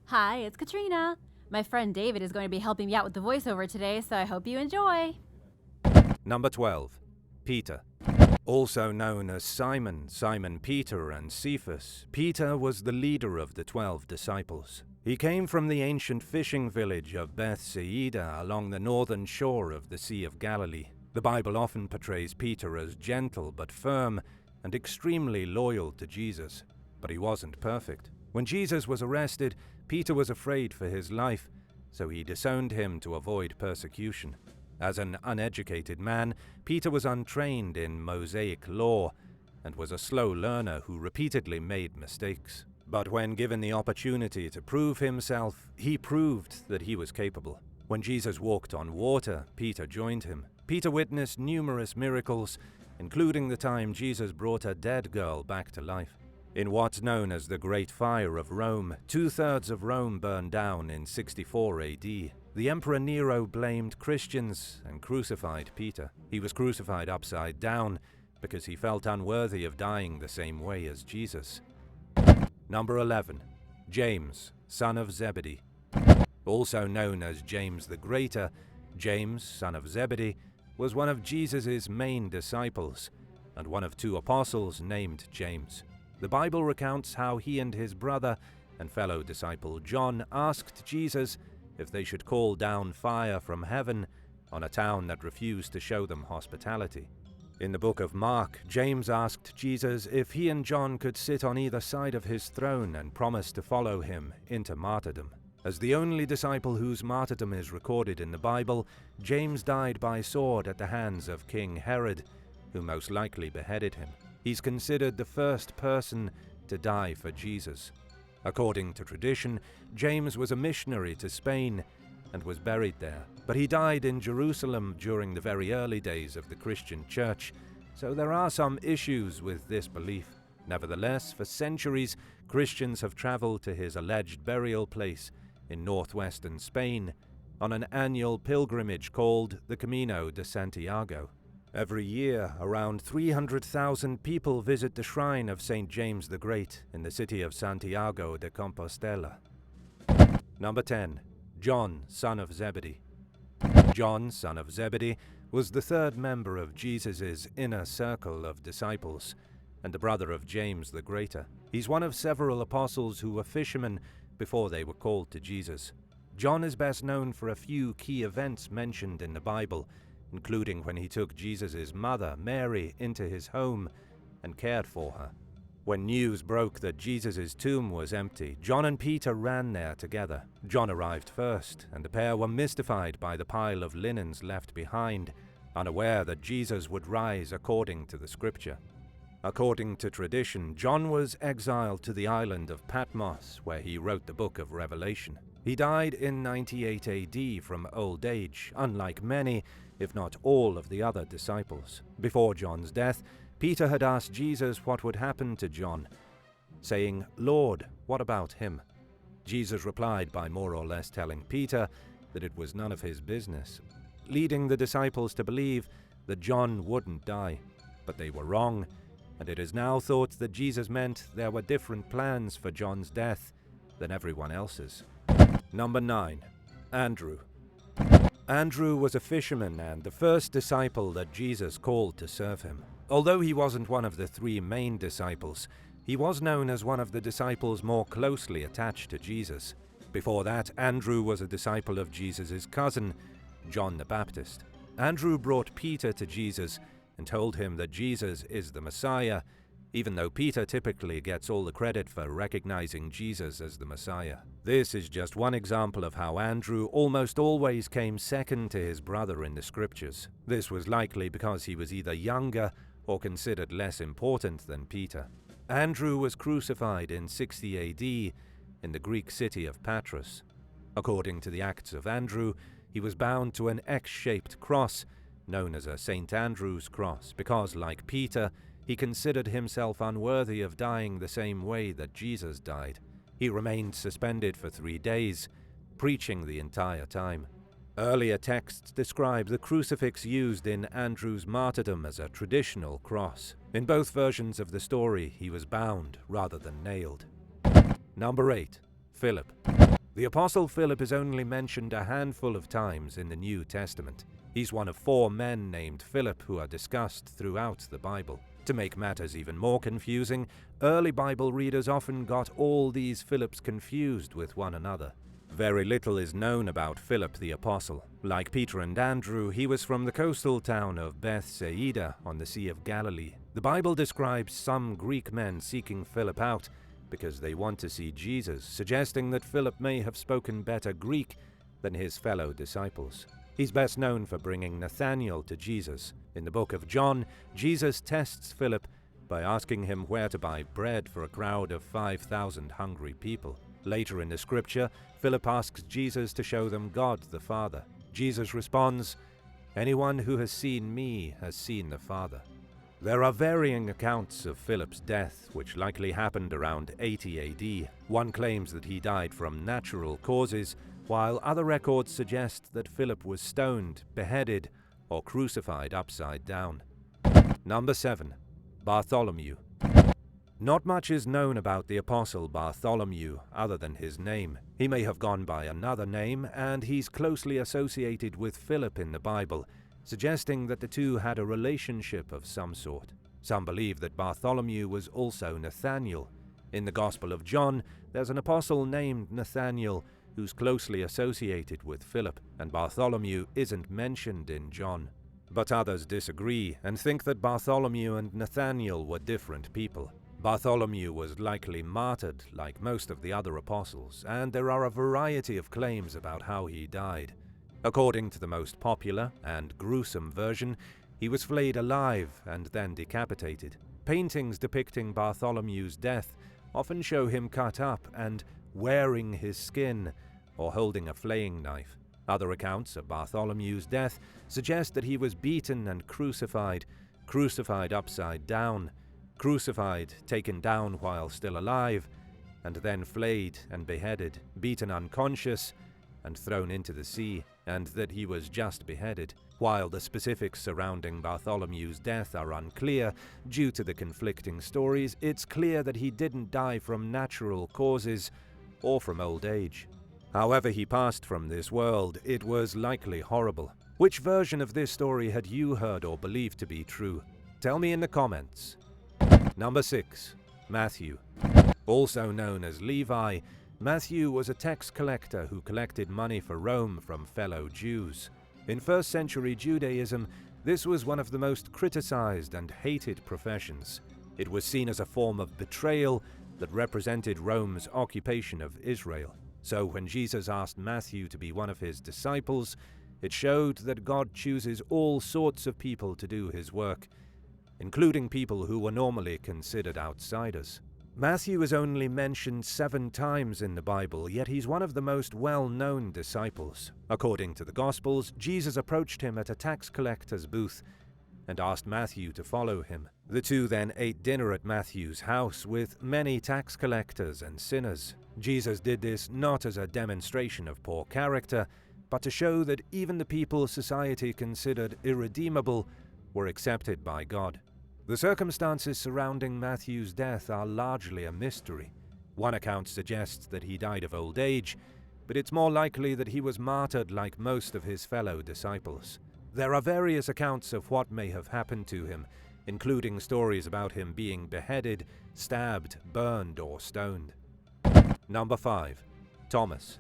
Hi, it's Katrina. My friend David is going to be helping me out with the voiceover today, so I hope you enjoy. Number 12. Peter. Also known as Simon, Simon Peter, and Cephas, Peter was the leader of the 12 disciples. He came from the ancient fishing village of Bethsaida along the northern shore of the Sea of Galilee. The Bible often portrays Peter as gentle but firm and extremely loyal to Jesus. But he wasn't perfect. When Jesus was arrested, Peter was afraid for his life, so he disowned him to avoid persecution. As an uneducated man, Peter was untrained in Mosaic law and was a slow learner who repeatedly made mistakes. But when given the opportunity to prove himself, he proved that he was capable. When Jesus walked on water, Peter joined him. Peter witnessed numerous miracles, including the time Jesus brought a dead girl back to life. In what's known as the Great Fire of Rome, 2/3 of Rome burned down in 64 AD. The Emperor Nero blamed Christians and crucified Peter. He was crucified upside down because he felt unworthy of dying the same way as Jesus. Number 11. James, son of Zebedee. Also known as James the Greater, James, son of Zebedee, was one of Jesus' main disciples and one of 2 apostles named James. The Bible recounts how he and his brother and fellow disciple John asked Jesus if they should call down fire from heaven on a town that refused to show them hospitality. In the book of Mark, James asked Jesus if he and John could sit on either side of his throne and promised to follow him into martyrdom. As the only disciple whose martyrdom is recorded in the Bible, James died by sword at the hands of King Herod, who most likely beheaded him. He's considered the first person to die for Jesus. According to tradition, James was a missionary to Spain and was buried there, but he died in Jerusalem during the very early days of the Christian church, so there are some issues with this belief. Nevertheless, for centuries, Christians have traveled to his alleged burial place in northwestern Spain on an annual pilgrimage called the Camino de Santiago. Every year, around 300,000 people visit the shrine of St. James the Great in the city of Santiago de Compostela. Number 10. John, son of Zebedee. John, son of Zebedee, was the 3rd member of Jesus' inner circle of disciples and the brother of James the Greater. He's one of several apostles who were fishermen before they were called to Jesus. John is best known for a few key events mentioned in the Bible, including when he took Jesus' mother, Mary, into his home and cared for her. When news broke that Jesus' tomb was empty, John and Peter ran there together. John arrived first, and the pair were mystified by the pile of linens left behind, unaware that Jesus would rise according to the scripture. According to tradition, John was exiled to the island of Patmos, where he wrote the book of Revelation. He died in 98 AD from old age, unlike many, if not all, of the other disciples. Before John's death, Peter had asked Jesus what would happen to John, saying, "Lord, what about him?" Jesus replied by more or less telling Peter that it was none of his business, leading the disciples to believe that John wouldn't die. But they were wrong, and it is now thought that Jesus meant there were different plans for John's death than everyone else's. Number 9. Andrew. Andrew was a fisherman and the first disciple that Jesus called to serve him. Although he wasn't one of the 3 main disciples, he was known as one of the disciples more closely attached to Jesus. Before that, Andrew was a disciple of Jesus' cousin, John the Baptist. Andrew brought Peter to Jesus and told him that Jesus is the Messiah, even though Peter typically gets all the credit for recognizing Jesus as the Messiah. This is just one example of how Andrew almost always came second to his brother in the scriptures. This was likely because he was either younger or considered less important than Peter. Andrew was crucified in 60 AD in the Greek city of Patras. According to the Acts of Andrew, he was bound to an X-shaped cross known as a St. Andrew's cross because, like Peter, he considered himself unworthy of dying the same way that Jesus died. He remained suspended for 3 days, preaching the entire time. Earlier texts describe the crucifix used in Andrew's martyrdom as a traditional cross. In both versions of the story, he was bound rather than nailed. Number 8. Philip. The Apostle Philip is only mentioned a handful of times in the New Testament. He's one of 4 men named Philip who are discussed throughout the Bible. To make matters even more confusing, early Bible readers often got all these Philips confused with one another. Very little is known about Philip the Apostle. Like Peter and Andrew, he was from the coastal town of Bethsaida on the Sea of Galilee. The Bible describes some Greek men seeking Philip out because they want to see Jesus, suggesting that Philip may have spoken better Greek than his fellow disciples. He's best known for bringing Nathanael to Jesus. In the book of John, Jesus tests Philip by asking him where to buy bread for a crowd of 5,000 hungry people. Later in the scripture, Philip asks Jesus to show them God the Father. Jesus responds, "Anyone who has seen me has seen the Father." There are varying accounts of Philip's death, which likely happened around 80 AD. One claims that he died from natural causes, while other records suggest that Philip was stoned, beheaded, or crucified upside down. Number 7. Bartholomew. Not much is known about the Apostle Bartholomew other than his name. He may have gone by another name, and he's closely associated with Philip in the Bible, suggesting that the two had a relationship of some sort. Some believe that Bartholomew was also Nathanael. In the Gospel of John, there's an apostle named Nathanael who's closely associated with Philip, and Bartholomew isn't mentioned in John. But others disagree and think that Bartholomew and Nathanael were different people. Bartholomew was likely martyred like most of the other apostles, and there are a variety of claims about how he died. According to the most popular and gruesome version, he was flayed alive and then decapitated. Paintings depicting Bartholomew's death often show him cut up and wearing his skin or holding a flaying knife. Other accounts of Bartholomew's death suggest that he was beaten and crucified upside down, crucified, taken down while still alive, and then flayed and beheaded, beaten unconscious, and thrown into the sea, and that he was just beheaded. While the specifics surrounding Bartholomew's death are unclear due to the conflicting stories, it's clear that he didn't die from natural causes or from old age. However he passed from this world, it was likely horrible. Which version of this story had you heard or believed to be true? Tell me in the comments. Number 6. Matthew. Also known as Levi, Matthew was a tax collector who collected money for Rome from fellow Jews. In first century Judaism, this was one of the most criticized and hated professions. It was seen as a form of betrayal that represented Rome's occupation of Israel. So when Jesus asked Matthew to be one of his disciples, it showed that God chooses all sorts of people to do his work, including people who were normally considered outsiders. Matthew is only mentioned 7 times in the Bible, yet he's one of the most well-known disciples. According to the Gospels, Jesus approached him at a tax collector's booth and asked Matthew to follow him. The two then ate dinner at Matthew's house with many tax collectors and sinners. Jesus did this not as a demonstration of poor character, but to show that even the people society considered irredeemable were accepted by God. The circumstances surrounding Matthew's death are largely a mystery. One account suggests that he died of old age, but it's more likely that he was martyred like most of his fellow disciples. There are various accounts of what may have happened to him, including stories about him being beheaded, stabbed, burned, or stoned. Number 5. Thomas.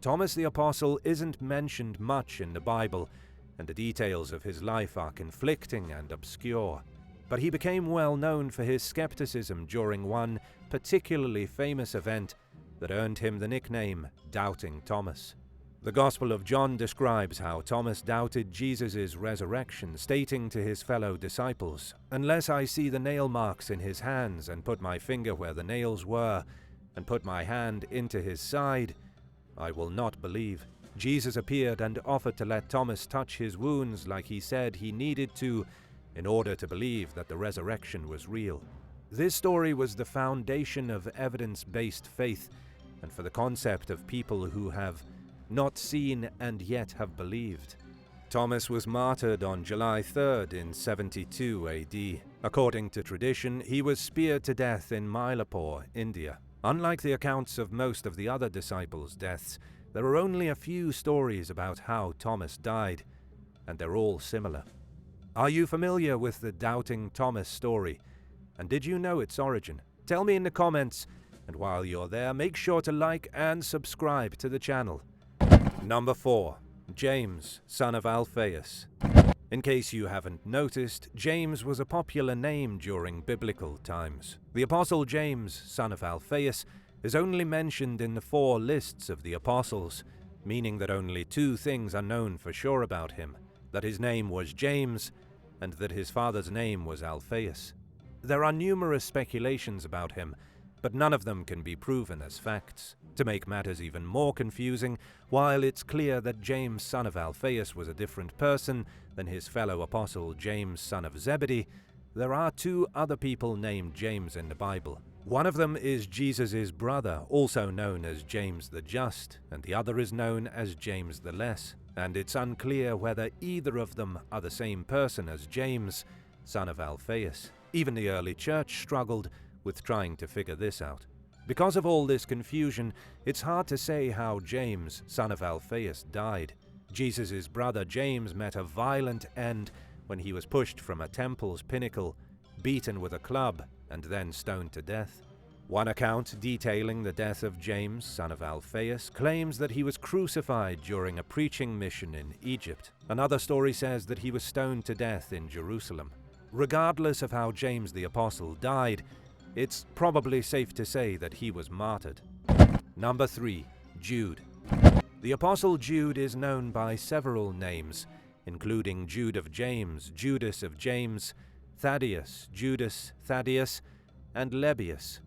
Thomas the Apostle isn't mentioned much in the Bible, and the details of his life are conflicting and obscure. But he became well known for his skepticism during one particularly famous event that earned him the nickname Doubting Thomas. The Gospel of John describes how Thomas doubted Jesus' resurrection, stating to his fellow disciples, "Unless I see the nail marks in his hands and put my finger where the nails were and put my hand into his side, I will not believe." Jesus appeared and offered to let Thomas touch his wounds like he said he needed to in order to believe that the resurrection was real. This story was the foundation of evidence-based faith and for the concept of people who have not seen and yet have believed. Thomas was martyred on July 3rd in 72 AD. According to tradition, he was speared to death in Mylapore, India. Unlike the accounts of most of the other disciples' deaths, there are only a few stories about how Thomas died, and they're all similar. Are you familiar with the Doubting Thomas story? And did you know its origin? Tell me in the comments, and while you're there, make sure to like and subscribe to the channel. Number 4. James, son of Alphaeus. In case you haven't noticed, James was a popular name during biblical times. The Apostle James, son of Alphaeus, is only mentioned in the 4 lists of the apostles, meaning that only 2 things are known for sure about him: that his name was James, and that his father's name was Alphaeus. There are numerous speculations about him, but none of them can be proven as facts. To make matters even more confusing, while it's clear that James, son of Alphaeus, was a different person than his fellow apostle James, son of Zebedee, there are 2 other people named James in the Bible. One of them is Jesus' brother, also known as James the Just, and the other is known as James the Less, and it's unclear whether either of them are the same person as James, son of Alphaeus. Even the early church struggled with trying to figure this out. Because of all this confusion, it's hard to say how James, son of Alphaeus, died. Jesus' brother James met a violent end when he was pushed from a temple's pinnacle, beaten with a club, and then stoned to death. One account detailing the death of James, son of Alphaeus, claims that he was crucified during a preaching mission in Egypt. Another story says that he was stoned to death in Jerusalem. Regardless of how James the Apostle died, it's probably safe to say that he was martyred. Number 3. Jude. The Apostle Jude is known by several names, including Jude of James, Judas of James, Thaddeus, Judas, Thaddeus, and Lebbeus.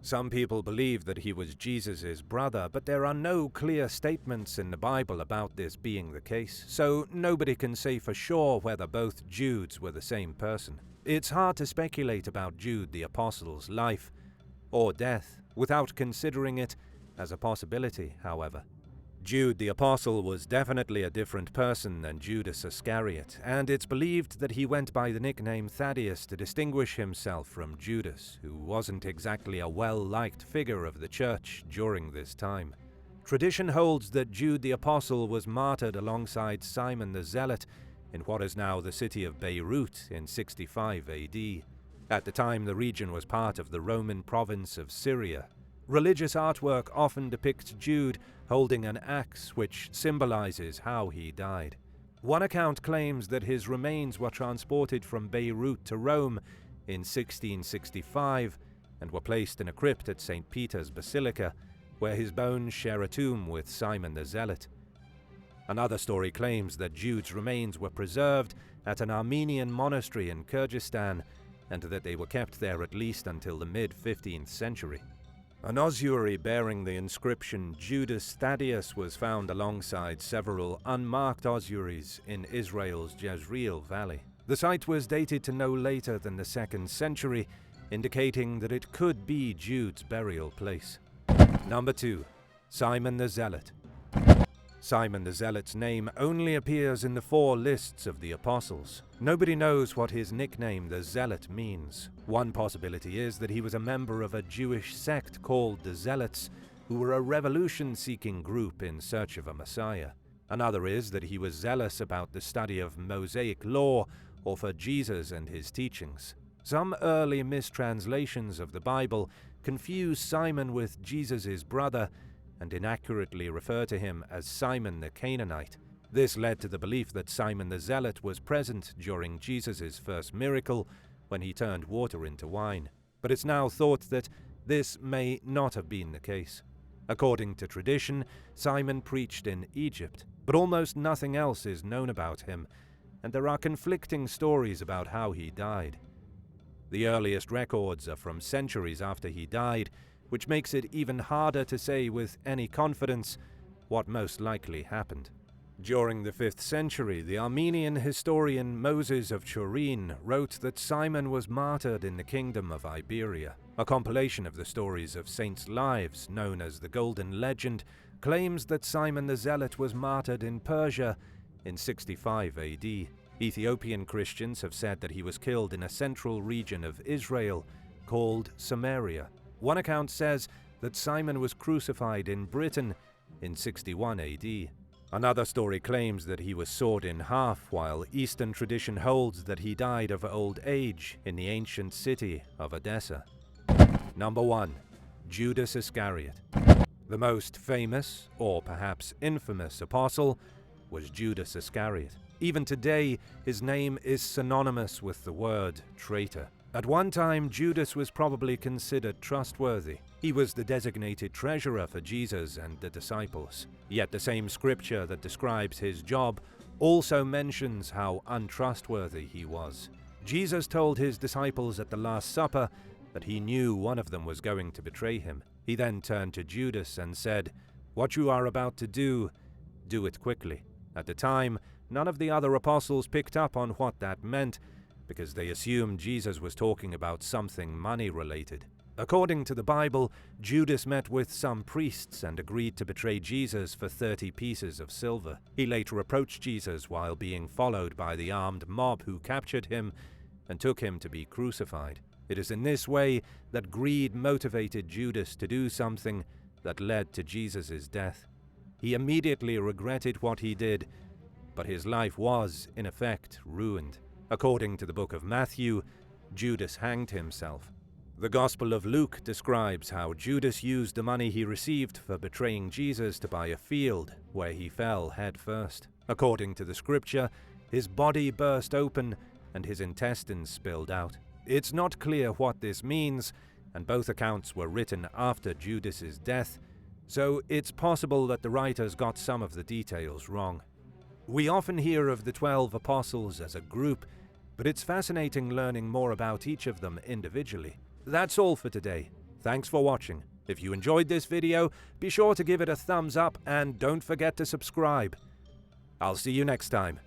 Some people believe that he was Jesus' brother, but there are no clear statements in the Bible about this being the case, so nobody can say for sure whether both Judes were the same person. It's hard to speculate about Jude the Apostle's life or death without considering it as a possibility, however. Jude the Apostle was definitely a different person than Judas Iscariot, and it's believed that he went by the nickname Thaddeus to distinguish himself from Judas, who wasn't exactly a well-liked figure of the church during this time. Tradition holds that Jude the Apostle was martyred alongside Simon the Zealot in what is now the city of Beirut in 65 AD. At the time, the region was part of the Roman province of Syria. Religious artwork often depicts Jude holding an axe, which symbolizes how he died. One account claims that his remains were transported from Beirut to Rome in 1665 and were placed in a crypt at St. Peter's Basilica, where his bones share a tomb with Simon the Zealot. Another story claims that Jude's remains were preserved at an Armenian monastery in Kyrgyzstan, and that they were kept there at least until the mid-15th century. An ossuary bearing the inscription Judas Thaddeus was found alongside several unmarked ossuaries in Israel's Jezreel Valley. The site was dated to no later than the 2nd century, indicating that it could be Jude's burial place. Number 2. Simon the Zealot. Simon the Zealot's name only appears in the 4 lists of the apostles. Nobody knows what his nickname, the Zealot, means. One possibility is that he was a member of a Jewish sect called the Zealots, who were a revolution-seeking group in search of a Messiah. Another is that he was zealous about the study of Mosaic law or for Jesus and his teachings. Some early mistranslations of the Bible confuse Simon with Jesus' brother and inaccurately refer to him as Simon the Canaanite. This led to the belief that Simon the Zealot was present during Jesus' first miracle when he turned water into wine. But it's now thought that this may not have been the case. According to tradition, Simon preached in Egypt, but almost nothing else is known about him, and there are conflicting stories about how he died. The earliest records are from centuries after he died, which makes it even harder to say with any confidence what most likely happened. During the 5th century, the Armenian historian Moses of Turin wrote that Simon was martyred in the kingdom of Iberia. A compilation of the stories of saints' lives, known as the Golden Legend, claims that Simon the Zealot was martyred in Persia in 65 AD. Ethiopian Christians have said that he was killed in a central region of Israel called Samaria. One account says that Simon was crucified in Britain in 61 AD. Another story claims that he was sawed in half, while Eastern tradition holds that he died of old age in the ancient city of Edessa. Number 1. Judas Iscariot. The most famous, or perhaps infamous, apostle was Judas Iscariot. Even today, his name is synonymous with the word traitor. At one time, Judas was probably considered trustworthy. He was the designated treasurer for Jesus and the disciples. Yet the same scripture that describes his job also mentions how untrustworthy he was. Jesus told his disciples at the Last Supper that he knew one of them was going to betray him. He then turned to Judas and said, "What you are about to do it quickly." At the time, none of the other apostles picked up on what that meant, because they assumed Jesus was talking about something money-related. According to the Bible, Judas met with some priests and agreed to betray Jesus for 30 pieces of silver. He later approached Jesus while being followed by the armed mob who captured him and took him to be crucified. It is in this way that greed motivated Judas to do something that led to Jesus' death. He immediately regretted what he did, but his life was, in effect, ruined. According to the book of Matthew, Judas hanged himself. The Gospel of Luke describes how Judas used the money he received for betraying Jesus to buy a field, where he fell head first. According to the scripture, his body burst open and his intestines spilled out. It's not clear what this means, and both accounts were written after Judas's death, so it's possible that the writers got some of the details wrong. We often hear of the 12 apostles as a group, but it's fascinating learning more about each of them individually. That's all for today. Thanks for watching. If you enjoyed this video, be sure to give it a thumbs up and don't forget to subscribe. I'll see you next time.